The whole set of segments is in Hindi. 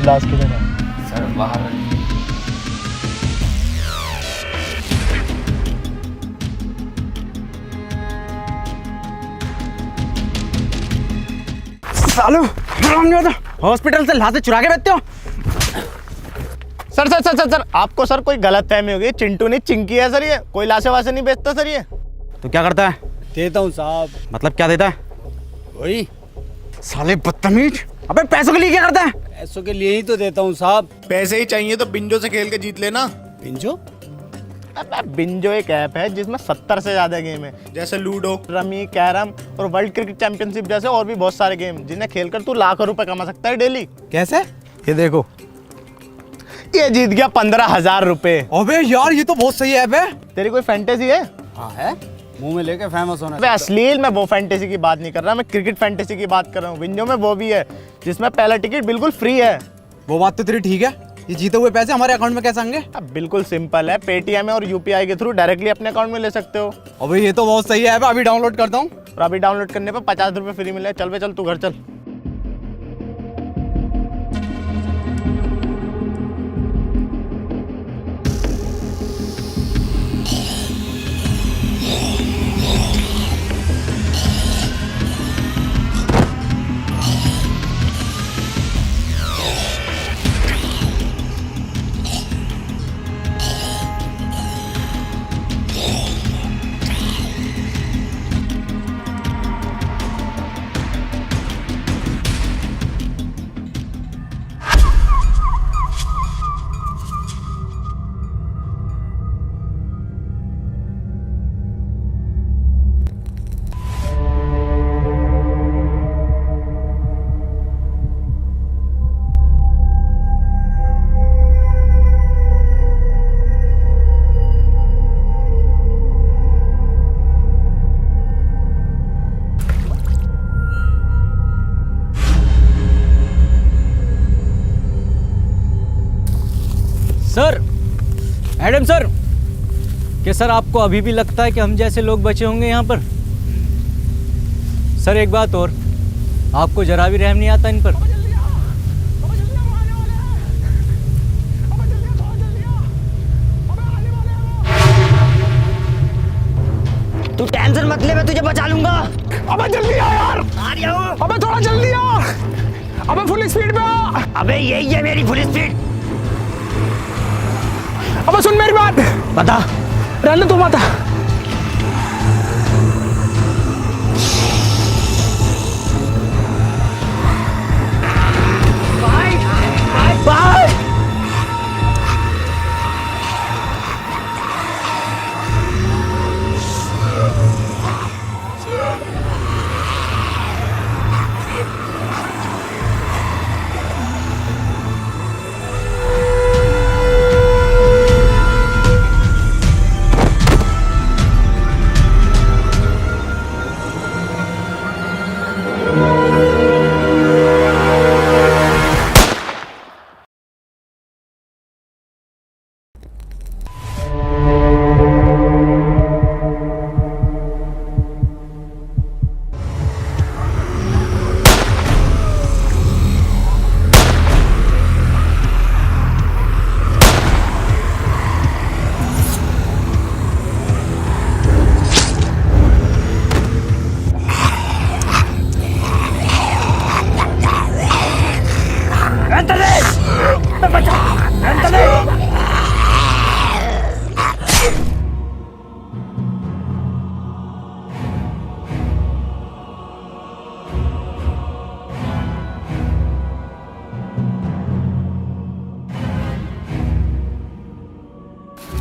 ग्लास किधर है? सर बाहर सालो हॉस्पिटल से लाशें चुरा के बेचते हो। Sir sir sir sir sir आपको सर कोई गलत फहमी होगी। चिंटू नहीं चिंकी है सर, ये कोई लाशें वाशें नहीं बेचता सर ये। तो क्या करता है? देता हूँ साहब। मतलब क्या देता है? वही साले बदतमीज। अबे पैसों के लिए क्या करता है? पैसों के लिए ही तो देता हूँ साहब। पैसे ही चाहिए तो बिंजो से खेल के जीत लेना। पिंजो? अबे बिंजो एक ऐप है जिसमें 70 से ज्यादा गेम है, जैसे लूडो, रमी, कैरम और वर्ल्ड क्रिकेट चैंपियनशिप जैसे और भी बहुत सारे गेम, जिन्हें खेलकर तू लाखों रुपए कमा सकता है डेली। कैसे? ये देखो, ये जीत गया 15,000 रुपए। अबे यार ये तो बहुत सही ऐप है। तेरी कोई फैंटेसी है? हाँ है, मुंह में लेके फेमस होना। अबे अश्लील मैं वो फैंटेसी की बात नहीं कर रहा, मैं क्रिकेट फैंटेसी की बात कर रहा हूँ। बिंजो में वो भी है जिसमें पहला टिकट बिल्कुल फ्री है। वो बात तो तेरी ठीक है। ये जीते हुए पैसे हमारे अकाउंट में कैसे आएंगे? अब बिल्कुल सिंपल है, पेटीएम और यूपीआई के थ्रू डायरेक्टली अपने अकाउंट में ले सकते हो। अबे ये तो बहुत सही ऐप है, अभी डाउनलोड करता हूँ। और अभी डाउनलोड करने पे 50 रुपए फ्री मिले। चल बे चल, तू घर चल। सर, एडम सर, क्या सर आपको अभी भी लगता है कि हम जैसे लोग बचे होंगे यहाँ पर? सर एक बात और, आपको जरा भी रहम नहीं आता इन पर? तू टेंशन मत ले, मैं तुझे बचा लूंगा। अबे जल्दी आ यार। आ रहा हूँ। अबे थोड़ा जल्दी आ। अबे फुल स्पीड पे आ। अबे यही है मेरी फुल स्पीड। अबे सुन मेरी बात। बता। रहने तू बता। बाय।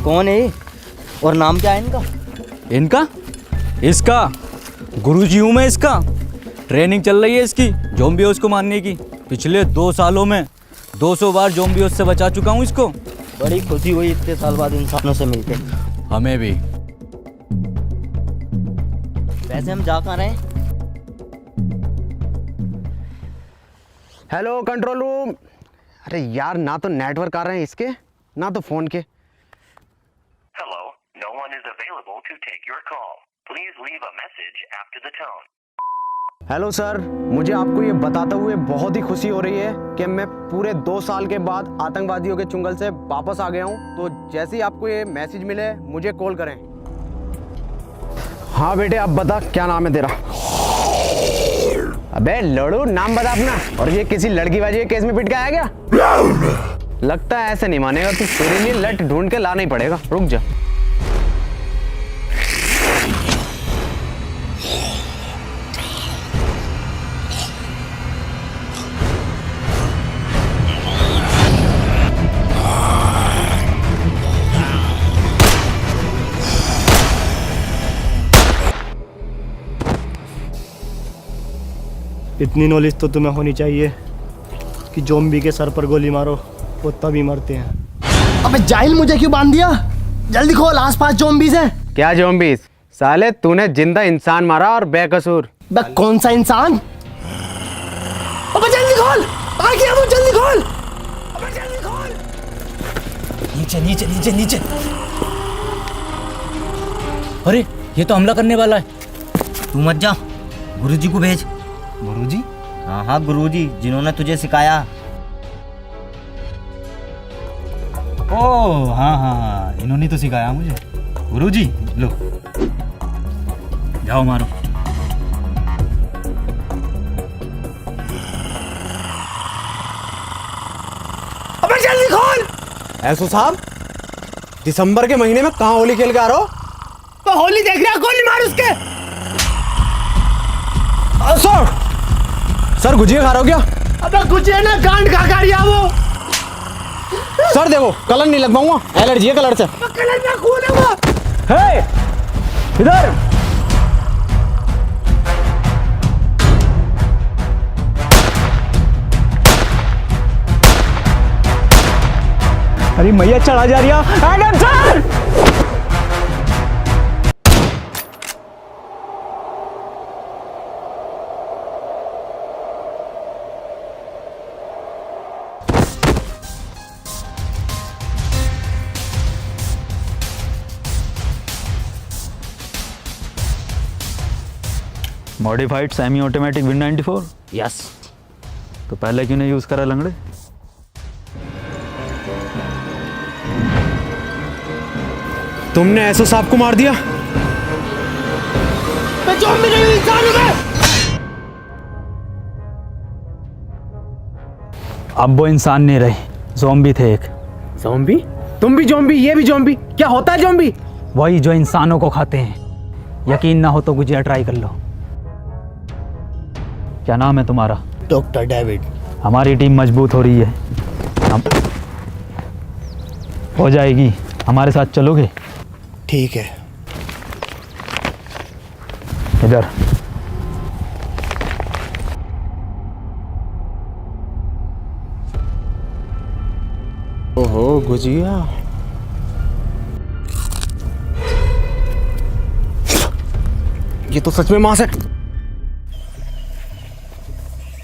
कौन है ये? और नाम क्या है इनका? इनका? इसका गुरुजी हूँ मैं इसका। ट्रेनिंग चल रही है इसकी ज़ॉम्बियोस को मारने की। पिछले 2 सालों में 200 बार ज़ॉम्बियोस से बचा चुका हूँ इसको। बड़ी खुशी हुई इतने साल बाद इंसानों से मिलके। हमें भी। वैसे हम जा कहाँ रहे हैं? Hello control room. अरे यार, ना तो नेटवर्क आ रहे हैं इसके, ना तो फोन के। Hello, no one is available to take your call. Please leave a message after the tone. Hello sir, मुझे आपको ये बताते हुए बहुत ही खुशी हो रही है कि मैं पूरे 2 साल के बाद आतंकवादियों के चुंगल से वापस आ गया हूँ। तो जैसे ही आपको ये मैसेज मिले मुझे कॉल करें। हाँ बेटे, अब बता क्या नाम है तेरा? अबे लड़ू, नाम बता अपना। और ये किसी लड़कीबाजी के केस में पिट के आया क्या? लगता है ऐसे नहीं मानेगा तू। तेरे लिए लट ढूंढ के लाना ही पड़ेगा। रुक जा। इतनी नॉलेज तो तुम्हें होनी चाहिए कि ज़ॉम्बी के सर पर गोली मारो वो तभी मरते हैं। अबे जाहिल, मुझे क्यों बांध दिया? जल्दी खोल, आसपास ज़ॉम्बीज़ हैं। क्या ज़ॉम्बीज़? साले तूने जिंदा इंसान मारा और बेकसूर। बे कौन सा इंसान? अबे जल्दी खोल, आ गया वो, जल्दी खोल। अबे जल्दी खोल। नीचे नीचे नीचे नीचे। अरे ये तो हमला करने वाला है। तू मत जा, गुरुजी को भेज। गुरुजी? हाँ हाँ, गुरुजी जिन्होंने तुझे सिखाया। ओह हाँ हाँ हाँ, इन्होंने तो सिखाया मुझे। गुरुजी लो, जाओ मारो। अबे जल्दी खोल। ऐसो साहब, दिसंबर के महीने में कहाँ होली खेल के आ रहे हो? तो होली देख रहा, गोली मार उसके। सर गुजिया खा रहे हो क्या? अबे गुजिया ना, गांड खा रही है वो। सर देखो, कलर नहीं लगवाऊंगा, एलर्जी है कलर से। कलर में खून है वो। हे, इधर। अरे मैया चढ़ा जा रही है। Adam sir! Modified semi automatic win 94। Yes. तो पहले क्यों नहीं यूज करा लंगड़े? तुमने ऐसो साहब को मार दिया? मैं ज़ॉम्बी नहीं हूं, इंसान हूं मैं। अब वो इंसान नहीं रहे, ज़ॉम्बी थे एक। ज़ॉम्बी? तुम भी ज़ॉम्बी, ये भी ज़ॉम्बी? क्या होता है ज़ॉम्बी? वही जो इंसानों को खाते हैं। यकीन ना हो तो गुजिया ट्राई कर लो। क्या नाम है तुम्हारा? Doctor David. हमारी टीम मजबूत हो रही है, हम हो जाएगी। हमारे साथ चलोगे? ठीक है। इधर। ओहो गुजिया। ये तो सच में मांस है।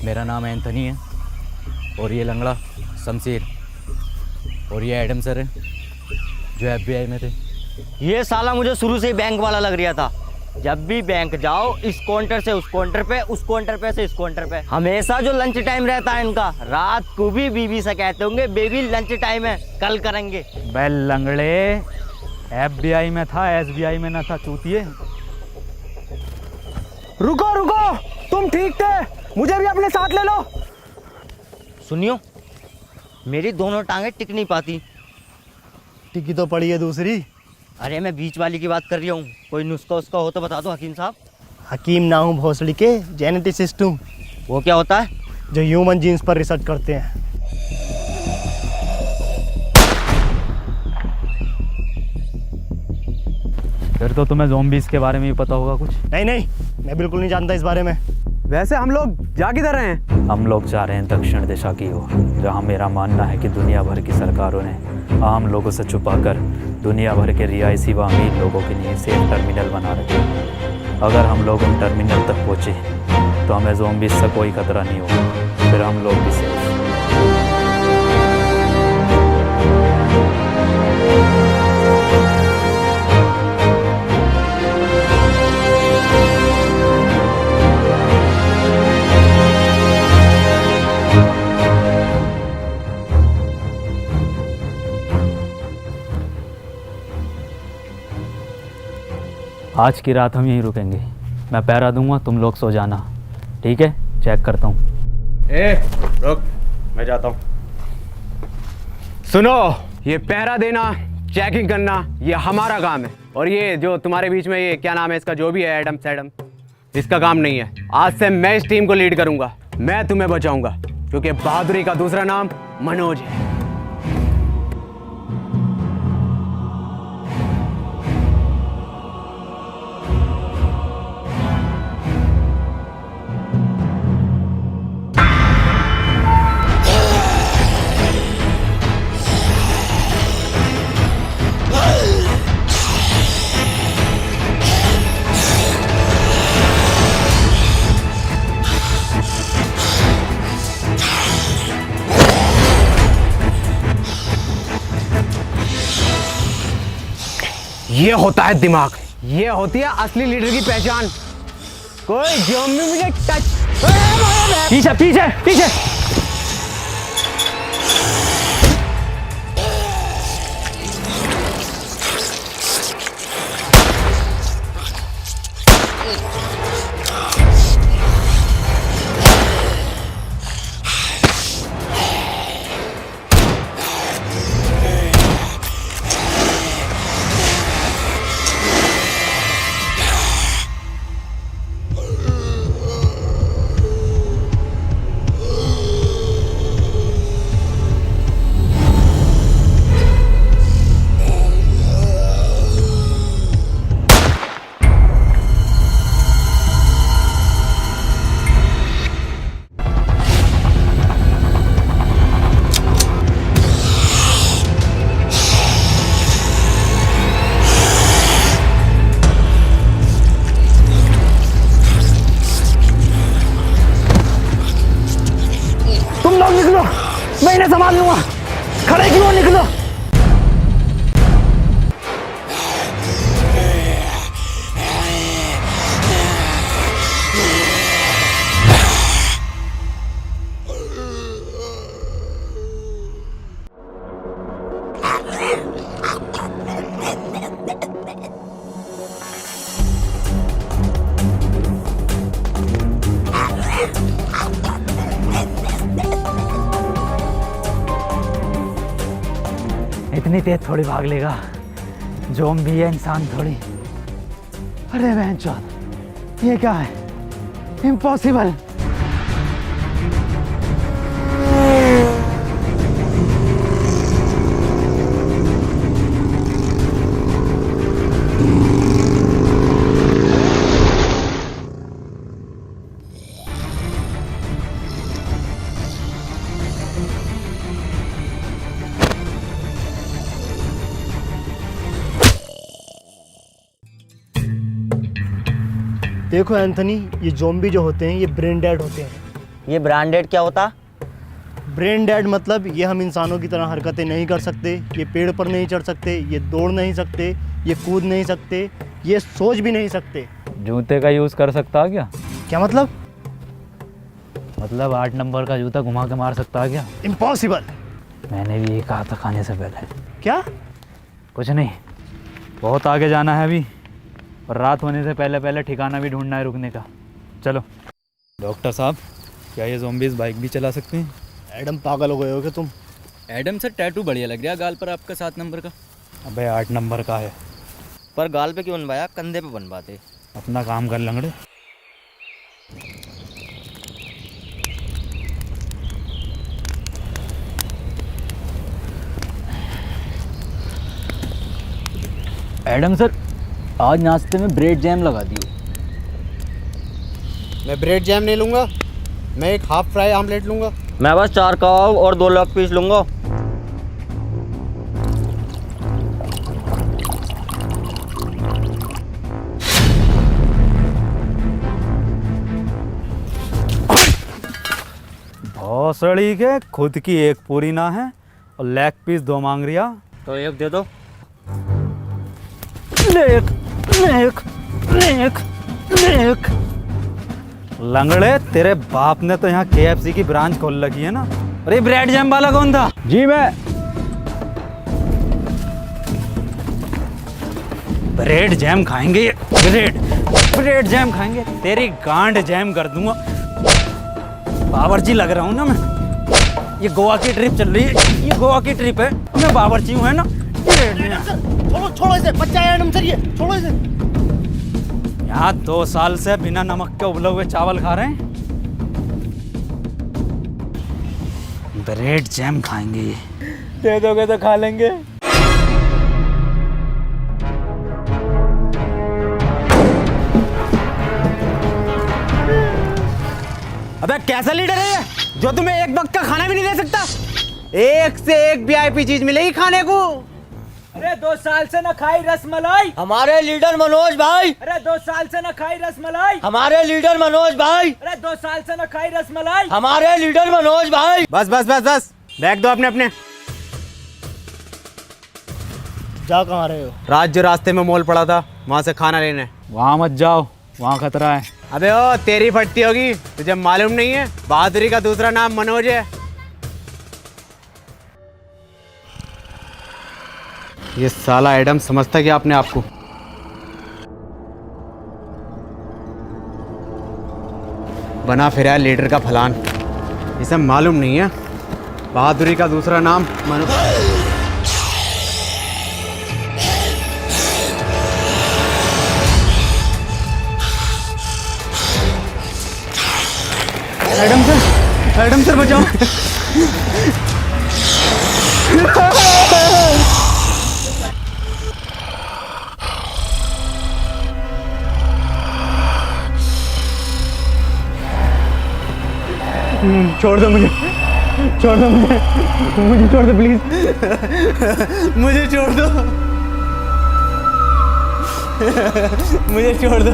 मेरा नाम एंथनी है और ये लंगड़ा शमशीर और ये एडम सर है जो FBI में थे। ये साला मुझे शुरू से ही बैंक वाला लग रहा था। जब भी बैंक जाओ, इस काउंटर से उस काउंटर पे, उस काउंटर पे से इस काउंटर पे, हमेशा जो लंच टाइम रहता है इनका, रात को भी बीवी से कहते होंगे बेबी लंच टाइम है, कल करेंगे। बे लंगड़े, FBI में था, SBI में ना था चूतिए। रुको रुको, तुम ठीक थे, मुझे भी अपने साथ ले लो। सुनियो, मेरी दोनों टांगे टिक नहीं पाती। टिकी तो पड़ी है दूसरी। अरे मैं बीच वाली की बात कर रही हूँ। कोई नुस्खा उसका हो तो बता दो हकीम साहब। हकीम ना हूँ, भोसड़ी के जेनेटिसिस्ट हूँ, वो क्या होता है? जो ह्यूमन जीन्स पर रिसर्च करते हैं। फिर तो तुम्हें ज़ॉम्बीज़ के बारे में भी पता होगा कुछ। नहीं नहीं, मैं बिल्कुल नहीं जानता इस बारे में। वैसे हम लोग जा किधर रहे हैं? हम लोग जा रहे हैं दक्षिण दिशा की ओर, जहाँ मेरा मानना है कि दुनिया भर की सरकारों ने आम लोगों से छुपाकर दुनिया भर के रिहायशी व अमीर लोगों के लिए सेफ टर्मिनल बना रखे हैं। अगर हम लोग उन टर्मिनल तक पहुँचे तो हमें ज़ॉम्बीज़ से कोई खतरा नहीं होगा, फिर हम लोग भी सेफ। आज की रात हम यहीं रुकेंगे। मैं पहरा दूंगा, तुम लोग सो जाना, ठीक है? चेक करता हूँ। रुक, मैं जाता हूँ। सुनो, ये पहरा देना, चेकिंग करना, ये हमारा काम है। और ये जो तुम्हारे बीच में ये क्या नाम है इसका, जो भी है एडम सैडम, इसका काम नहीं है। आज से मैं इस टीम को लीड करूंगा, मैं तुम्हें बचाऊंगा, क्योंकि बहादुरी का दूसरा नाम मनोज है। ये होता है दिमाग, ये होती है असली लीडर की पहचान। कोई ज़ॉम्बी मुझे टच, पीछे पीछे पीछे। मैं इन्हें संभाल लूंगा। खड़े क्यों निकलो। इतनी तेज थोड़ी भाग लेगा, ज़ॉम्बी है, इंसान थोड़ी। अरे बहनचोद, ये क्या है? इम्पॉसिबल। देखो एंथनी, ये ज़ॉम्बी जो होते हैं ये ब्रेन डेड होते हैं। ये ब्रांडेड क्या होता? ब्रेन डेड मतलब ये हम इंसानों की तरह हरकतें नहीं कर सकते, ये पेड़ पर नहीं चढ़ सकते, ये दौड़ नहीं सकते, ये कूद नहीं सकते, ये सोच भी नहीं सकते। जूते का यूज़ कर सकता क्या? क्या मतलब? मतलब 8 नंबर का जूता घुमा के मार सकता क्या? इम्पॉसिबल। मैंने भी ये कहा था खाने से पहले। क्या? कुछ नहीं, बहुत आगे जाना है अभी, और रात होने से पहले पहले ठिकाना भी ढूंढना है रुकने का। चलो। डॉक्टर साहब, क्या ये ज़ॉम्बीज़ बाइक भी चला सकते हैं? एडम, पागल हो गए हो क्या तुम? एडम सर, टैटू बढ़िया लग रहा है गाल पर आपका 7 नंबर का। अबे 8 नंबर का है। पर गाल पे क्यों बनवाया, कंधे पे बनवाते। अपना काम कर लंगड़े। एडम सर, आज नाश्ते में ब्रेड जैम लगा दिए। मैं ब्रेड जैम नहीं लूँगा, मैं एक हाफ फ्राई आमलेट लूँगा। मैं बस 4 कबाब और 2 लेग पीस लूंगा। भौसड़ी के खुद की एक पूरी ना है और लेग पीस 2 मांग रिया। तो एक दे दो। Lake lake lake lake. लंगड़े, तेरे बाप ने तो यहाँ KFC की ब्रांच खोल रखी है ना। अरे ब्रेड जैम वाला कौन था? जी मैं। ब्रेड जैम खाएंगे, ब्रेड जैम खाएंगे, तेरी गांड जैम कर दूंगा। बावर्ची लग रहा हूँ ना मैं। ये गोवा की ट्रिप चल रही है, ये गोवा की ट्रिप है, मैं बावर्ची हूँ, है ना। छोड़ो इसे, बच्चा है एडम सर ये, छोड़ो इसे। यहाँ 2 साल से बिना नमक के उबले हुए चावल खा रहे हैं। ब्रेड जैम खाएंगे, दे दोगे तो खा लेंगे। अबे कैसा लीडर है ये, जो तुम्हें एक वक्त का खाना भी नहीं दे सकता? एक से एक वीआईपी चीज मिलेगी खाने को। अरे 2 साल से न खाई रसमलाई। हमारे लीडर मनोज भाई। अरे 2 साल से न खाई रसमलाई। हमारे लीडर मनोज भाई। अरे 2 साल से न खाई रसमलाई। हमारे लीडर मनोज भाई। बस बस बस बस, बैग दो अपने अपने। जा कहाँ रहे हो? रात जो रास्ते में मॉल पड़ा था, वहां से खाना लेने। वहाँ मत जाओ, वहाँ खतरा है। अबे ओ तेरी फटती होगी, तुझे मालूम नहीं है बहादुरी का दूसरा नाम मनोज है। ये साला एडम समझता क्या अपने आप को? बना फिर है लीडर का फलान, इसे मालूम नहीं है बहादुरी का दूसरा नाम मनोज। एडम सर बचाओ। छोड़ दो मुझे, छोड़ दो मुझे, मुझे छोड़ दो प्लीज, मुझे छोड़ दो, मुझे छोड़ दो।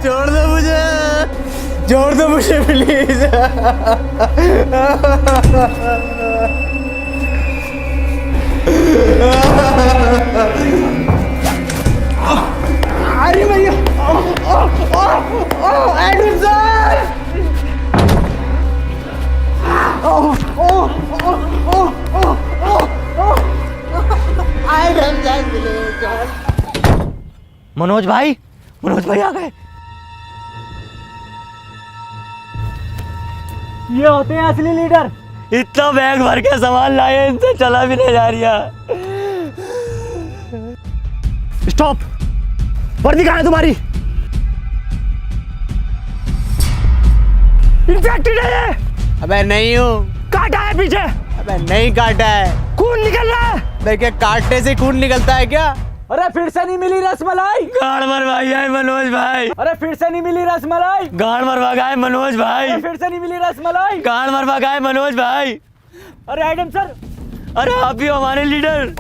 छोड़ दो मुझे, छोड़ दो मुझे प्लीज। अरे भैया, एडम सर, मनोज भाई, मनोज भाई आ गए। ये होते हैं असली लीडर। इतना बैग भर के सामान लाए, इनसे चला भी नहीं जा रहा। स्टॉप, वर्दी कहाँ है तुम्हारी? इन्फेक्टेड है ये। अबे नहीं हूँ। काटा है पीछे। अबे नहीं काटा है। खून निकल रहा है। देखिए काटने से खून निकलता है क्या? अरे फिर से नहीं मिली रसमलाई। गाड़ मरवाई है मनोज भाई। अरे फिर से नहीं मिली रसमलाई। गाड़ मरवा गए मनोज भाई। अरे फिर से नहीं मिली रसमलाई। गाड़ मरवा गए मनोज भाई। अरे एडम सर, अरे आप भी हमारे लीडर।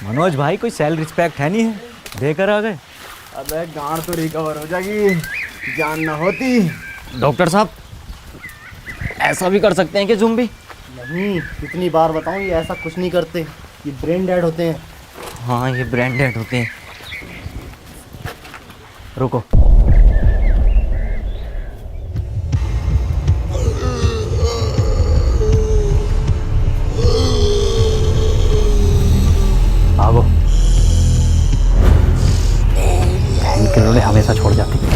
मनोज भाई कोई सेल रिस्पेक्ट है नहीं है, देकर आ गए। अबे गांड तो रिकवर हो जाएगी, जान ना होती। डॉक्टर साहब, ऐसा भी कर सकते हैं कि ज़ुम्बी? नहीं, कितनी बार बताऊं, ये ऐसा कुछ नहीं करते, ये ब्रेन डेड होते हैं। हाँ, ये ब्रेन डेड होते हैं। रुको, भागो, किलोड़े हमेशा छोड़ जाती है।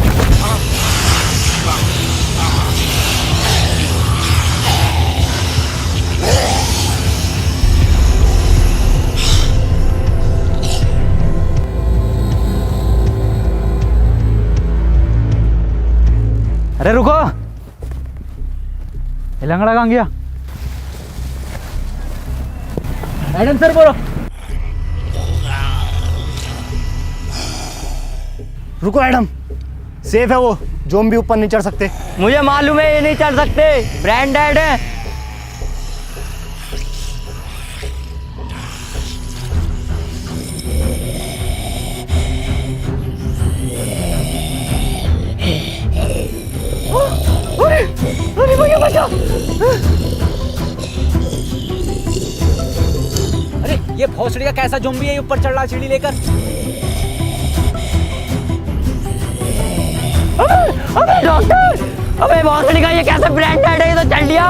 अरे रुको, ये लंगड़ा कहाँ गया? एडम सर बोलो। रुको एडम, सेफ है वो, ज़ॉम्बी ऊपर नहीं चढ़ सकते। मुझे मालूम है ये नहीं चढ़ सकते, ब्रेन डेड है। ये भोसड़ी का कैसा ज़ॉम्बी है ये ऊपर चढ़ रहा सीढ़ी लेकर? अबे डॉक्टर, अबे भोसड़ी का ये कैसे ब्रांडेड है, ये तो चल दिया।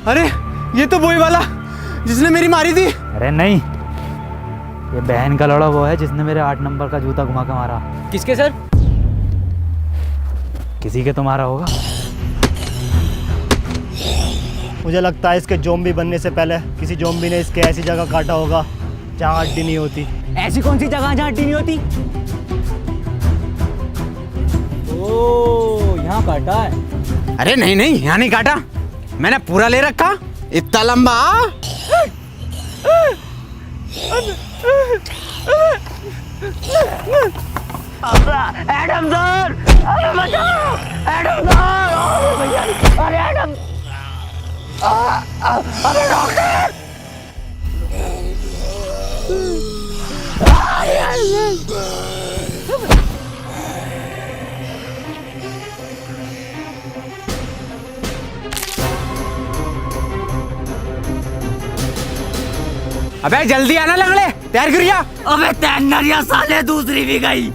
अरे ये तो वही वाला जिसने मेरी मारी थी। अरे नहीं, ये बहन का लड़ा वो है जिसने मेरे 8 नंबर का जूता घुमा के मारा। किसके सर? किसी के तो मारा होगा। मुझे लगता है इसके ज़ॉम्बी बनने से पहले किसी ज़ॉम्बी ने इसके ऐसी जगह काटा होगा जहाँ हड्डी नहीं होती। ऐसी कौन सी जगह जहाँ हड्डी नहीं होती? ओह, यहाँ काटा है। अरे नहीं नहीं, यहाँ नहीं काटा, मैंने पूरा ले रखा, इतना लंबा। एडम सर, अरे बचाओ, एडम सर, अरे एडम, अरे डॉक्टर। अबे जल्दी आना लंगड़े, तैयार करिया। अबे तैयारियां साले दूसरी भी गई।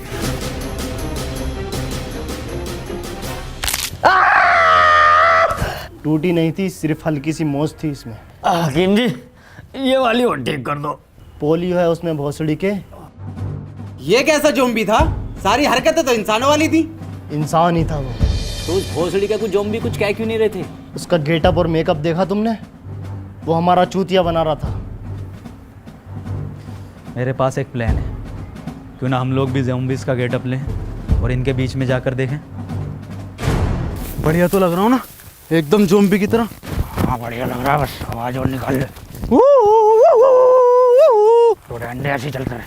टूटी नहीं थी, सिर्फ हल्की सी मोच थी इसमें। हकीम जी, ये वाली और ठीक कर दो। पोलियो है उसमें भोसड़ी के। ये कैसा ज़ॉम्बी था? सारी हरकतें तो इंसानों वाली थी। इंसान ही था वो। तो उस भोसड़ी का कुछ ज़ॉम्बी कुछ कह क्यों नहीं रहे थे? उसका गेटअप और मेकअप देखा तुमने? वो हमारा चूतिया बना रहा था। मेरे पास एक प्लान है, क्यों ना हम लोग भी ज़ॉम्बीज़ का गेटअप लें और इनके बीच में जाकर देखें। बढ़िया तो लग रहा हूँ ना, एकदम ज़ॉम्बी की तरह। हाँ बढ़िया लग रहा है, बस आवाज और निकाल ले। थोड़े अंडे ऐसे चलते रहे।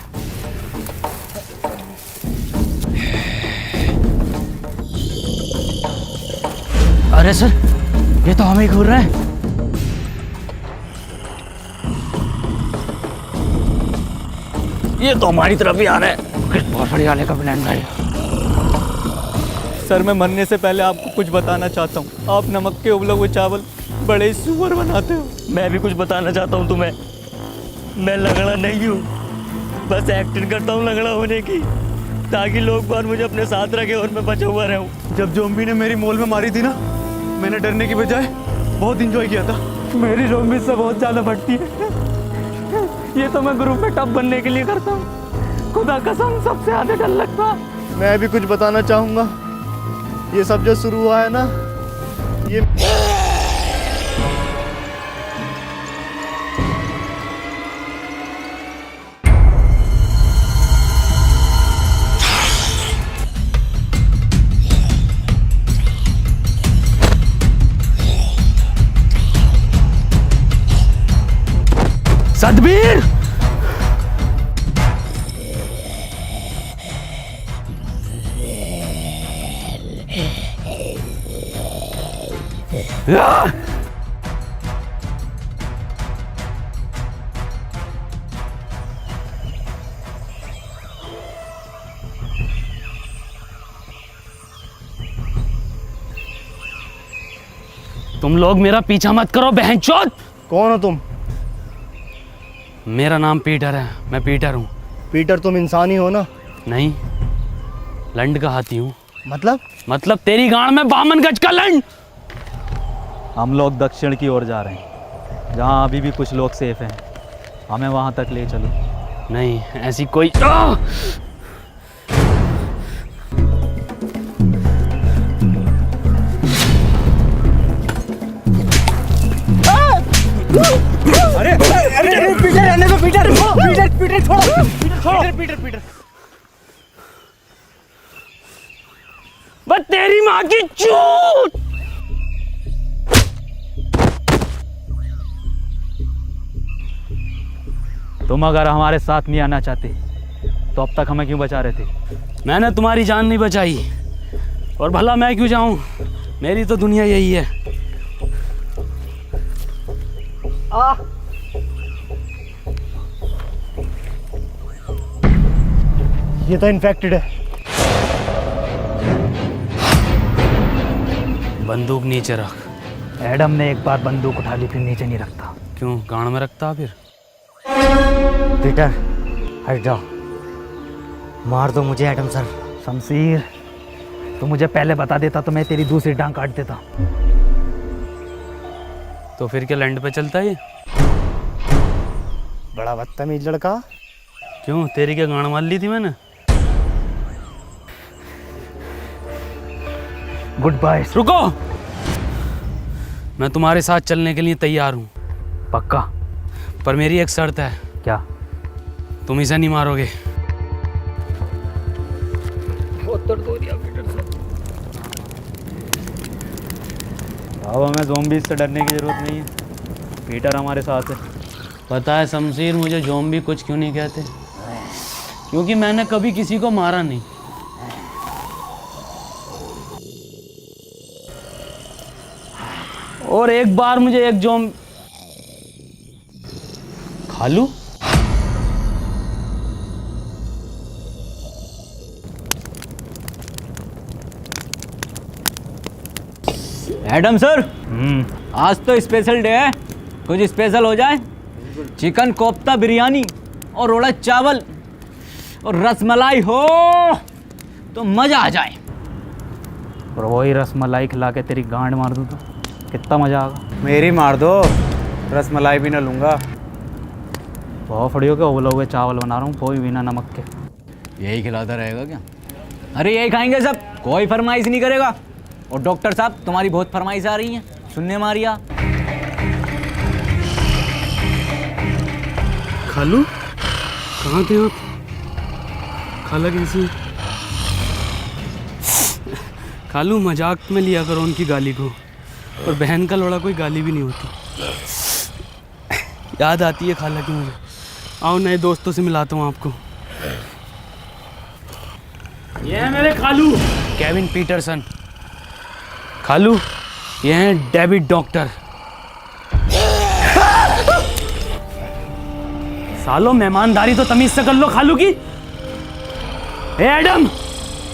अरे सर, ये तो हमें ही घूर रहे हैं। ये तो हमारी तरफ ही आ रहा है। किस भोसड़ी वाले का प्लान था ये? सर मैं मरने से पहले आपको कुछ बताना चाहता हूँ। आप नमक के उबले हुए चावल बड़े सुअर बनाते हो। मैं भी कुछ बताना चाहता हूँ तुम्हें। मैं लंगड़ा नहीं हूँ, बस एक्टिंग करता हूँ लंगड़ा होने की, ताकि लोग बार मुझे अपने साथ रखे और मैं बचा हुआ रहूँ। जब ज़ॉम्बी ने मेरी मोल में मारी थी ना, मैंने डरने की बजाय बहुत इंजॉय किया था। मेरी ज़ॉम्बी से बहुत ज़्यादा बढ़ती है। ये तो मैं ग्रुप में टॉप बनने के लिए करता हूँ। खुदा कसम सबसे ज़्यादा डर लगता। मैं भी कुछ बताना चाहूँगा। ये सब जो शुरू हुआ है ना, ये सतबीर, तुम लोग मेरा पीछा मत करो बहनचोद। कौन हो तुम? मेरा नाम पीटर है, मैं पीटर हूँ। पीटर तुम इंसान ही हो ना? नहीं, लंड का हाथी हूँ। मतलब तेरी गांड में 52 गज का लंड। हम लोग दक्षिण की ओर जा रहे हैं, जहाँ अभी भी कुछ लोग सेफ हैं। हमें वहाँ तक ले चलो। नहीं, ऐसी कोई पीटर रहने दो, पीटर छोड़ो। पीटर। बस तेरी माँ की चूत। तुम अगर हमारे साथ नहीं आना चाहते तो अब तक हमें क्यों बचा रहे थे? मैंने तुम्हारी जान नहीं बचाई, और भला मैं क्यों जाऊं? मेरी तो दुनिया यही है। ये तो इन्फेक्टेड है। बंदूक नीचे रख। एडम ने एक बार बंदूक उठा ली फिर नीचे नहीं रखता। क्यों गाड़ में रखता फिर? पीटर हट जाओ, मार दो मुझे एडम सर। शमशीर तो मुझे पहले बता देता तो मैं तेरी दूसरी टांग काट देता। तो फिर क्या लैंड पे चलता है ये? बड़ा बदतमीज लड़का। क्यों तेरी क्या गाड़ मार ली थी मैंने? Good bye. रुको, मैं तुम्हारे साथ चलने के लिए तैयार हूँ, पक्का? पर मेरी एक शर्त है। क्या? तुम इसे नहीं मारोगे। अब हमें ज़ॉम्बीज़ से डरने की ज़रूरत नहीं है, पीटर हमारे साथ है। पता है शमशीर, मुझे ज़ॉम्बी कुछ क्यों नहीं कहते? क्योंकि मैंने कभी किसी को मारा नहीं। और एक बार मुझे एक खालू एडम सर, आज तो स्पेशल डे है, कुछ स्पेशल हो जाए। चिकन कोफ्ता बिरयानी और रोड़ा चावल और रसमलाई हो तो मज़ा आ जाए। और वही रसमलाई खिला के तेरी गांड मार दूँ तो कितना मज़ा आएगा। मेरी मार दो, रसमलाई भी ना लूँगा। बहुत फड़ियों के उबले हुए चावल बना रहा हूँ, कोई बिना नमक के। यही खिलाता रहेगा क्या? अरे यही खाएंगे सब, कोई फरमाइश नहीं करेगा। और डॉक्टर साहब, तुम्हारी बहुत फरमाइश आ रही है, सुनने मारिया। खालू कहाँ थे आप? खाला कैसी है? खालू मजाक में लिया करो उनकी गाली को, और बहन का लोड़ा कोई गाली भी नहीं होती। याद आती है खाला की मुझे। आओ नए दोस्तों से मिलाता हूँ आपको। ये है मेरे खालू केविन पीटरसन। खालू ये हैं डेविड डॉक्टर। सालो मेहमानदारी तो तमीज से कर लो खालू की। ए एडम,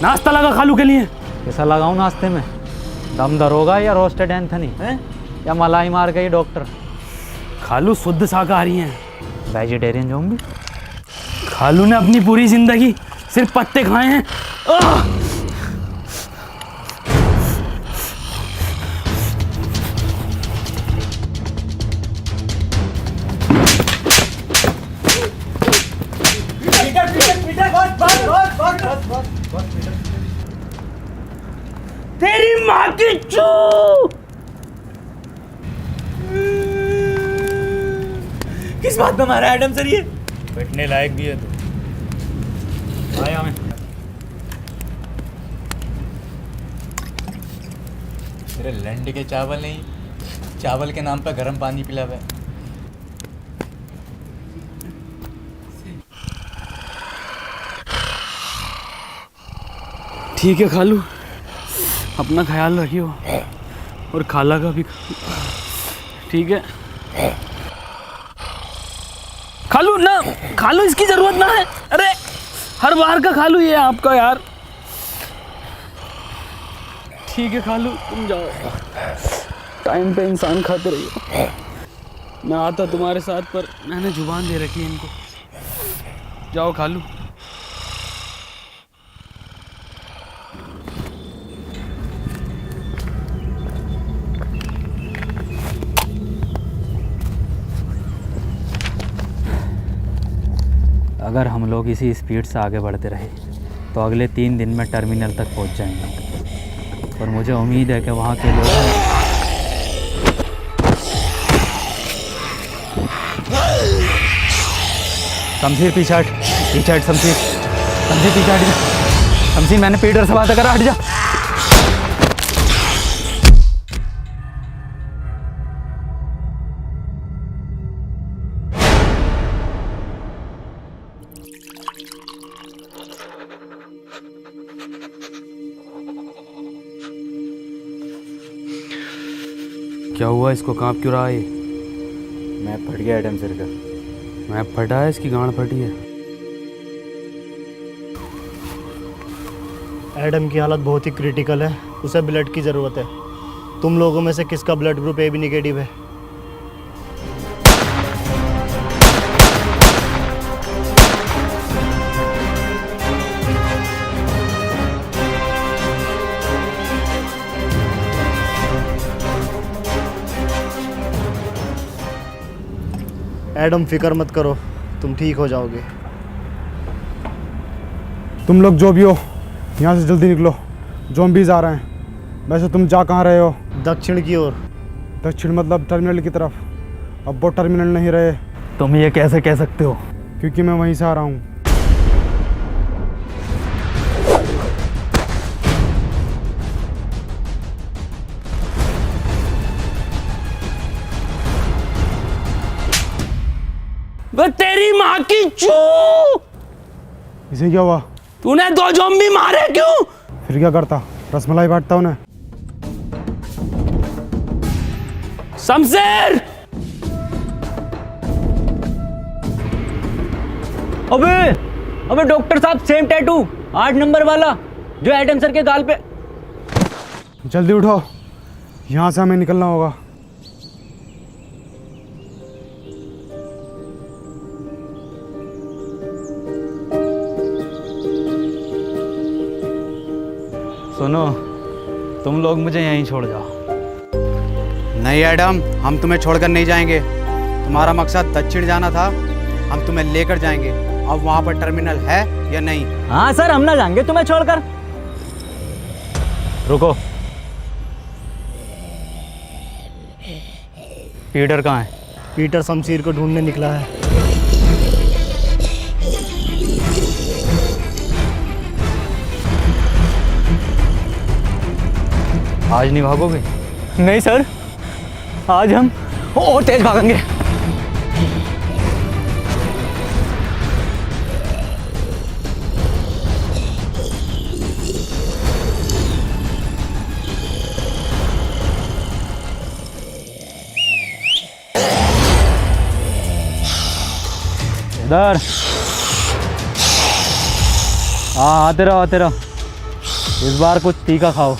नाश्ता लगा खालू के लिए। कैसा लगाऊँ नाश्ते में? दम दरोगा या रोस्टेड एंथनी है, या मलाई मार के ही डॉक्टर? खालू शुद्ध शाकाहारी हैं। Vegetarian zombie. खालू ने अपनी पूरी जिंदगी सिर्फ पत्ते खाए हैं। तेरी माँ की चू। किस बात में मारा एडम सर ये? बैठने लायक भी है तो आया मैं। तेरे लंड के चावल नहीं, चावल के नाम पर गर्म पानी पिलावे। ठीक है खालू, अपना ख्याल रखियो, और खाला का भी। ठीक है खालू ना, खालू इसकी जरूरत ना है। अरे हर बार का खालू ये आपका यार। ठीक है खालू, तुम जाओ, टाइम पे इंसान खाते रहिए। मैं आता तुम्हारे साथ, पर मैंने जुबान दे रखी है इनको। जाओ खालू। अगर हम लोग इसी स्पीड से आगे बढ़ते रहे तो अगले 3 दिन में टर्मिनल तक पहुंच जाएंगे। और मुझे उम्मीद है कि वहाँ के लोग शमशीर पीछे हट, शमशीर पीछे हट जा। शमशीर मैंने पीटर से बात करा, हट जा। क्या हुआ, इसको कांप क्यों रहा है? मैं फट गया एडम सर का। मैं फटा है, इसकी गांड फटी है। एडम की हालत बहुत ही क्रिटिकल है, उसे ब्लड की ज़रूरत है। तुम लोगों में से किसका ब्लड ग्रुप AB नेगेटिव है? एडम, फिक्र मत करो, तुम ठीक हो जाओगे। तुम लोग जो भी हो यहाँ से जल्दी निकलो, ज़ॉम्बीज़ आ रहे हैं। वैसे तुम जा कहाँ रहे हो? दक्षिण की ओर। दक्षिण मतलब टर्मिनल की तरफ। अब वो टर्मिनल नहीं रहे। तुम ये कैसे कह सकते हो? क्योंकि मैं वहीं से आ रहा हूँ। वो तेरी माँ की चू! इसे क्या हुआ? तूने 2 ज़ॉम्बी मारे क्यों? फिर क्या करता? रसमलाई बांटता उन्हें। शमशेर! अबे डॉक्टर साहब, सेम टैटू 8 नंबर वाला जो एडम सर के गाल पे। जल्दी उठो, यहाँ से हमें निकलना होगा। सुनो, तुम लोग मुझे यहीं छोड़ जाओ। नहीं एडम, हम तुम्हें छोड़कर नहीं जाएंगे। तुम्हारा मकसद दक्षिण जाना था, हम तुम्हें लेकर जाएंगे। अब वहाँ पर टर्मिनल है या नहीं? हाँ सर, हम ना जाएंगे तुम्हें छोड़कर। रुको, पीटर कहाँ है? पीटर शमशीर को ढूंढने निकला है। आज नहीं भागोगे? नहीं सर, आज हम और तेज भागेंगे। इधर हाँ, आते रहो आते रहो। इस बार कुछ तीखा खाओ।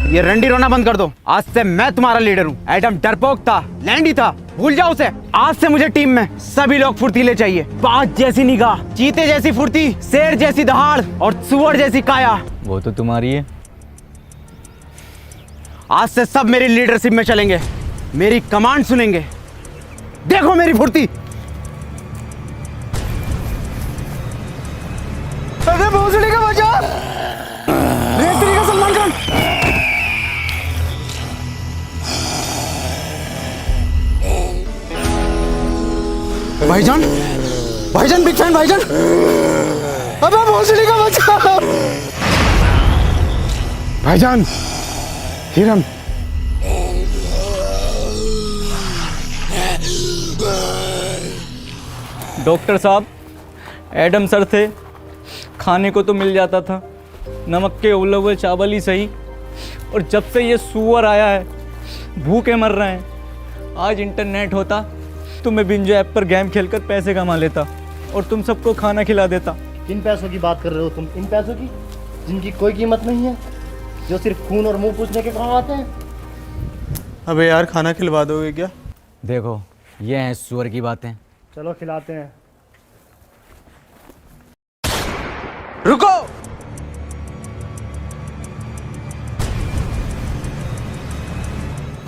ये रंडी रोना बंद कर दो। आज से मैं तुम्हारा लीडर हूँ। एडम डरपोक था, लैंडी था, भूल जाओ उसे। आज से मुझे टीम में सभी लोग फुर्तीले चाहिए। बाज जैसी निगाह, चीते जैसी फुर्ती, शेर जैसी दहाड़ और सुअर जैसी काया। वो तो तुम्हारी है। आज से सब मेरी लीडरशिप में चलेंगे, मेरी कमांड सुनेंगे। देखो मेरी फुर्ती। अरे भोसड़ी का बचा! रेतरी का सलमान खान! भाईजान, भाईजान, बिग फैन भाईजान। अबे भोसड़ी का बचा! भाईजान, हिरन। डॉक्टर साहब, एडम सर थे, खाने को तो मिल जाता था, नमक के उबले हुए चावल ही सही। और जब से ये सुअर आया है, भूखे मर रहे हैं। आज इंटरनेट होता तो मैं बिंजो ऐप पर गेम खेलकर पैसे कमा लेता और तुम सबको खाना खिला देता। किन पैसों की बात कर रहे हो तुम? इन पैसों की जिनकी कोई कीमत नहीं है, जो सिर्फ खून और मुंह पूछने के काम आते हैं। अबे यार, खाना खिलवा दोगे क्या? देखो, ये हैं सुअर की बातें। चलो खिलाते हैं। रुको,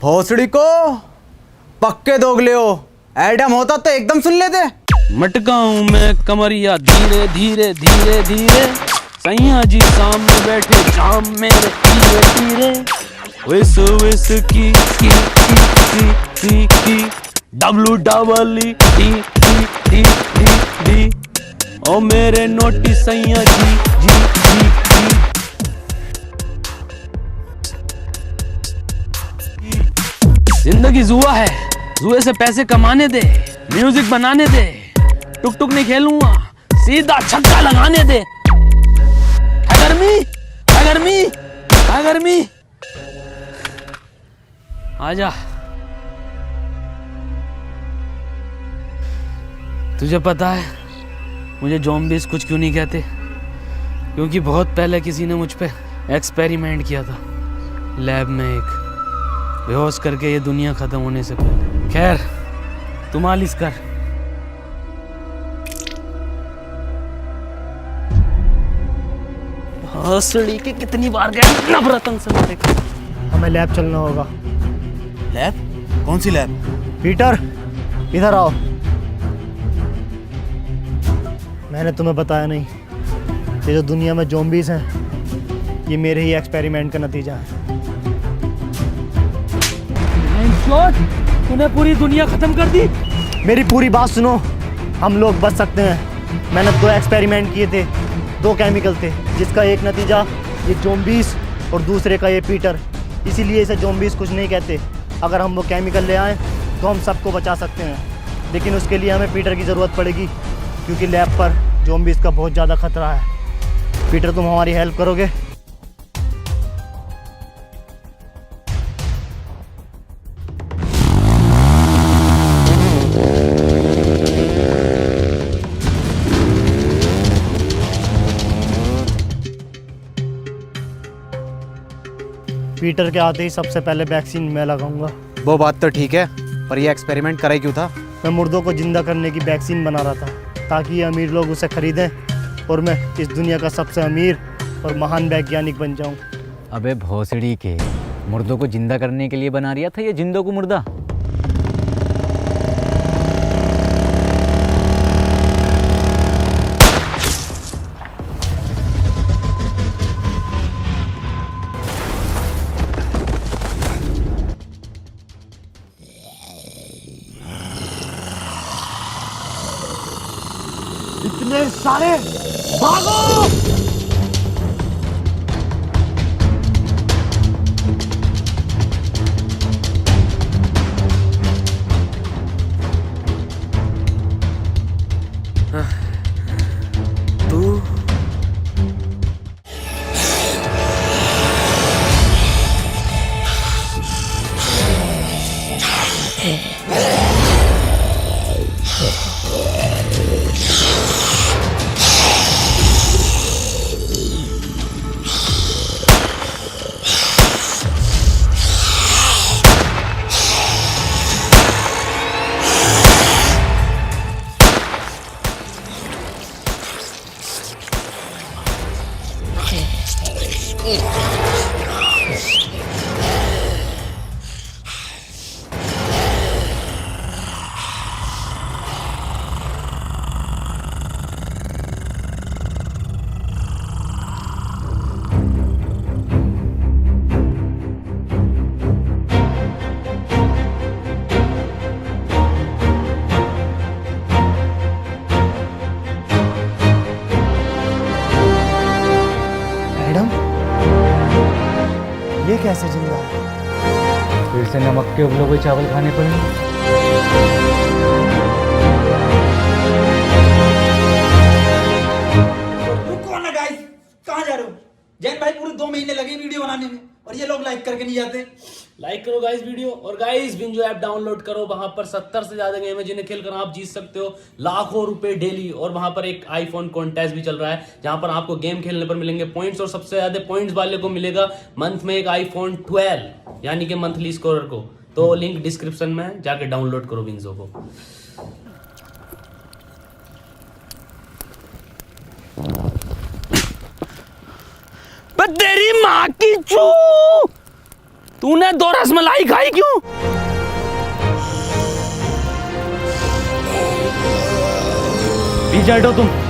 भोसड़ी को पक्के दोगले हो। एडम होता तो एकदम सुन लेते। मटका हूँ मैं कमरिया, धीरे धीरे धीरे धीरे, सैया जी सामने बैठे जाम मेरे पीरे पीरे विस विस की W double E T T T T D O मेरे नोटी सैया जी। जिंदगी जुआ है, जुए से पैसे कमाने दे, म्यूजिक बनाने दे, टुक टुक नहीं खेलूंगा, सीधा छक्का लगाने दे। गर्मी आजा। तुझे पता है मुझे ज़ॉम्बीज़ कुछ क्यों नहीं कहते? क्योंकि बहुत पहले किसी ने मुझ पे एक्सपेरिमेंट किया था लैब में, एक बेहोश करके ये दुनिया ख़त्म होने से पहले। खैर तू मालिश कर। हंसड़ी के कितनी बार गए नवरत्न से मेरे को। हमें लैब चलना होगा। लैब? कौन सी लैब? पीटर इधर आओ। मैंने तुम्हें बताया नहीं, ये जो दुनिया में ज़ॉम्बीज़ हैं ये मेरे ही एक्सपेरिमेंट का नतीजा है। तूने पूरी दुनिया खत्म कर दी। मेरी पूरी बात सुनो, हम लोग बच सकते हैं। मैंने 2 एक्सपेरिमेंट किए थे, 2 केमिकल थे, जिसका एक नतीजा ये ज़ॉम्बीज़ और दूसरे का ये पीटर। इसीलिए इसे ज़ॉम्बीज़ कुछ नहीं कहते। अगर हम वो केमिकल ले आएँ तो हम सबको बचा सकते हैं, लेकिन उसके लिए हमें पीटर की ज़रूरत पड़ेगी, क्योंकि लैब पर ज़ॉम्बीज़ का बहुत ज़्यादा खतरा है। पीटर तुम हमारी हेल्प करोगे? पीटर के आते ही सबसे पहले वैक्सीन मैं लगाऊंगा। वो बात तो ठीक है, पर ये एक्सपेरिमेंट करे क्यों था? मैं मुर्दों को जिंदा करने की वैक्सीन बना रहा था, ताकि ये अमीर लोग उसे खरीदें और मैं इस दुनिया का सबसे अमीर और महान वैज्ञानिक बन जाऊं। अबे भोसड़ी के, मुर्दों को जिंदा करने के लिए बना रिया था या जिंदों को मुर्दा? इतने सारे भागो! तू ये कैसे जिंदा है? फिर से नमक के उबले हुए चावल खाने पड़ेंगे। रुको ना गाइस, कहाँ जा रहे हो? जैन भाई पूरे 2 महीने लगे वीडियो बनाने में और ये लोग लाइक करके नहीं जाते। लाइक करो गाइस वीडियो, और गाइस बिंजो ऐप डाउनलोड करो। वहां पर 70 से ज्यादा गेम है जिन्हें खेलकर आप जीत सकते हो लाखों रुपए डेली। और वहां पर एक आईफोन कॉन्टेस्ट भी चल रहा है, जहां पर आपको गेम खेलने पर मिलेंगे पॉइंट्स, और सबसे ज्यादा पॉइंट्स वाले को मिलेगा मंथ में एक आईफोन 12, यानी कि मंथली स्कोरर को। तो लिंक डिस्क्रिप्शन में जाके डाउनलोड करो बिंजो को। तेरी माँ की चू, तूने 2 रसमलाई खाई क्यों? पीछे हटो तुम।